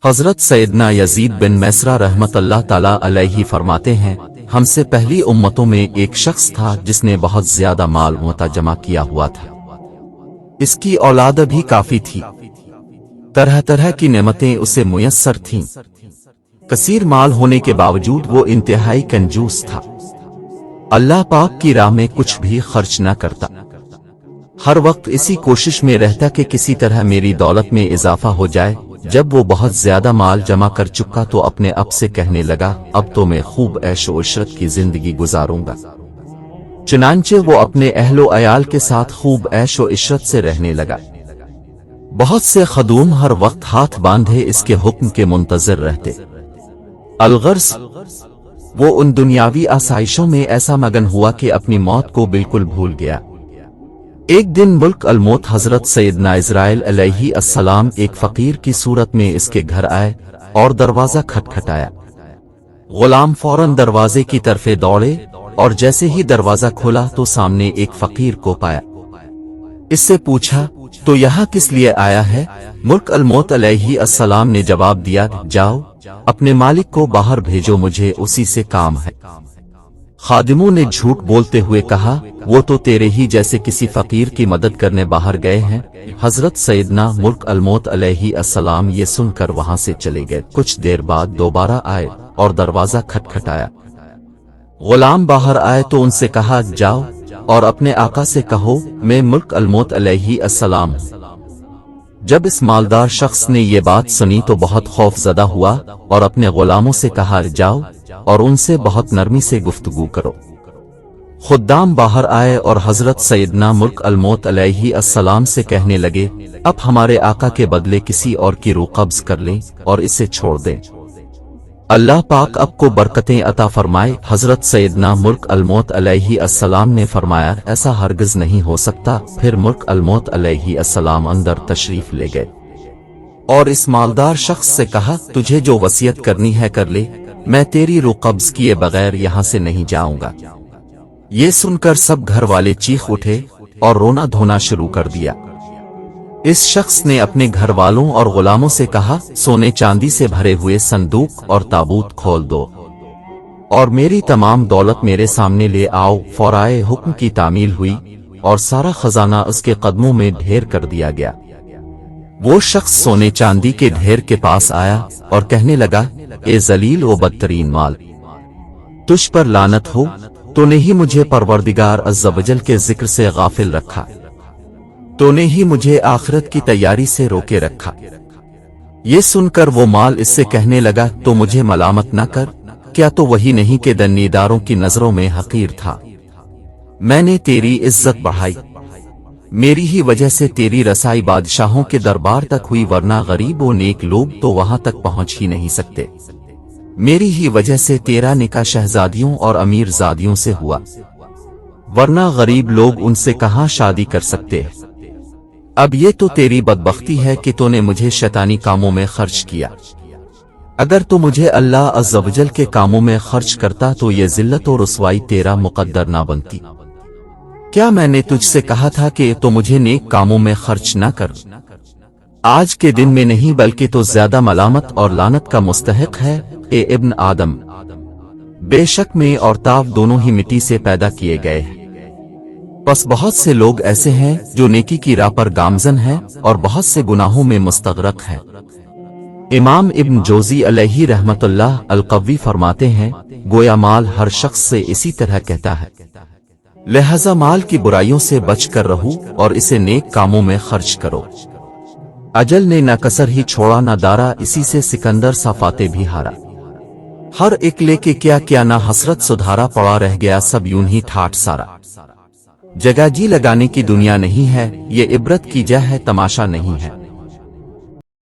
حضرت سیدنا یزید بن میسرہ رحمت اللہ تعالی علیہ فرماتے ہیں، ہم سے پہلی امتوں میں ایک شخص تھا جس نے بہت زیادہ مال متا جمع کیا ہوا تھا۔ اس کی اولاد بھی کافی تھی، طرح طرح کی نعمتیں اسے میسر تھیں۔ کثیر مال ہونے کے باوجود وہ انتہائی کنجوس تھا، اللہ پاک کی راہ میں کچھ بھی خرچ نہ کرتا، ہر وقت اسی کوشش میں رہتا کہ کسی طرح میری دولت میں اضافہ ہو جائے۔ جب وہ بہت زیادہ مال جمع کر چکا تو اپنے اب سے کہنے لگا، اب تو میں خوب عیش و عشرت کی زندگی گزاروں گا۔ چنانچہ وہ اپنے اہل و عیال کے ساتھ خوب عیش و عشرت سے رہنے لگا۔ بہت سے خدوم ہر وقت ہاتھ باندھے اس کے حکم کے منتظر رہتے۔ الغرض وہ ان دنیاوی آسائشوں میں ایسا مگن ہوا کہ اپنی موت کو بالکل بھول گیا۔ ایک دن ملک الموت حضرت سیدنا عزرائیل علیہ السلام ایک فقیر کی صورت میں اس کے گھر آئے اور دروازہ کھٹکھٹایا۔ غلام فوراً دروازے کی طرف دوڑے اور جیسے ہی دروازہ کھولا تو سامنے ایک فقیر کو پایا۔ اس سے پوچھا، تو یہاں کس لیے آیا ہے؟ ملک الموت علیہ السلام نے جواب دیا، جاؤ اپنے مالک کو باہر بھیجو، مجھے اسی سے کام ہے۔ خادموں نے جھوٹ بولتے ہوئے کہا، وہ تو تیرے ہی جیسے کسی فقیر کی مدد کرنے باہر گئے ہیں۔ حضرت سیدنا ملک الموت علیہ السلام یہ سن کر وہاں سے چلے گئے۔ کچھ دیر بعد دوبارہ آئے اور دروازہ کھٹکھٹایا۔ غلام باہر آئے تو ان سے کہا، جاؤ اور اپنے آقا سے کہو میں ملک الموت علیہ السلام ہوں۔ جب اس مالدار شخص نے یہ بات سنی تو بہت خوف زدہ ہوا اور اپنے غلاموں سے کہا، جاؤ اور ان سے بہت نرمی سے گفتگو کرو۔ خدام باہر آئے اور حضرت سیدنا ملک الموت علیہ السلام سے کہنے لگے، اب ہمارے آقا کے بدلے کسی اور کی روح قبض کر لیں اور اسے چھوڑ دیں، اللہ پاک اب کو برکتیں عطا فرمائے۔ حضرت سیدنا ملک الموت علیہ السلام نے فرمایا، ایسا ہرگز نہیں ہو سکتا۔ پھر ملک الموت علیہ السلام اندر تشریف لے گئے اور اس مالدار شخص سے کہا، تجھے جو وصیت کرنی ہے کر لے، میں تیری روح قبض کیے بغیر یہاں سے نہیں جاؤں گا۔ یہ سن کر سب گھر والے چیخ اٹھے اور رونا دھونا شروع کر دیا۔ اس شخص نے اپنے گھر والوں اور غلاموں سے کہا، سونے چاندی سے بھرے ہوئے صندوق اور تابوت کھول دو اور میری تمام دولت میرے سامنے لے آؤ۔ فورائے حکم کی تعمیل ہوئی اور سارا خزانہ اس کے قدموں میں ڈھیر کر دیا گیا۔ وہ شخص سونے چاندی کے ڈھیر کے پاس آیا اور کہنے لگا، اے ذلیل و بدترین مال، تجھ پر لعنت ہو، تو نے ہی مجھے پروردگار عز و جل کے ذکر سے غافل رکھا، تو نے ہی مجھے آخرت کی تیاری سے روکے رکھا۔ یہ سن کر وہ مال اس سے کہنے لگا، تو مجھے ملامت نہ کر، کیا تو وہی نہیں کہ دنیداروں کی نظروں میں حقیر تھا؟ میں نے تیری عزت بڑھائی، میری ہی وجہ سے تیری رسائی بادشاہوں کے دربار تک ہوئی، ورنہ غریب و نیک لوگ تو وہاں تک پہنچ ہی نہیں سکتے۔ میری ہی وجہ سے تیرا نکاح شہزادیوں اور امیر زادیوں سے ہوا، ورنہ غریب لوگ ان سے کہاں شادی کر سکتے ہیں۔ اب یہ تو تیری بدبختی ہے کہ تو نے مجھے شیطانی کاموں میں خرچ کیا، اگر تو مجھے اللہ عز و جل کے کاموں میں خرچ کرتا تو یہ ذلت و رسوائی تیرا مقدر نہ بنتی۔ کیا میں نے تجھ سے کہا تھا کہ تو مجھے نیک کاموں میں خرچ نہ کر؟ آج کے دن میں نہیں بلکہ تو زیادہ ملامت اور لعنت کا مستحق ہے، اے ابن آدم۔ بے شک میں اور تاف دونوں ہی مٹی سے پیدا کیے گئے ہیں، بس بہت سے لوگ ایسے ہیں جو نیکی کی راہ پر گامزن ہیں اور بہت سے گناہوں میں مستغرق ہیں۔ امام ابن جوزی علیہ رحمت اللہ القوی فرماتے ہیں، گویا مال ہر شخص سے اسی طرح کہتا ہے، لہذا مال کی برائیوں سے بچ کر رہو اور اسے نیک کاموں میں خرچ کرو۔ اجل نے نہ کسر ہی چھوڑا نہ دارا، اسی سے سکندر سا فاتح بھی ہارا۔ ہر ایک لے کے کیا کیا نہ حسرت سدھارا، پڑا رہ گیا سب یوں ہی ٹھاٹ سارا۔ جگہ جی لگانے کی دنیا نہیں ہے، یہ عبرت کی جا ہے تماشا نہیں ہے۔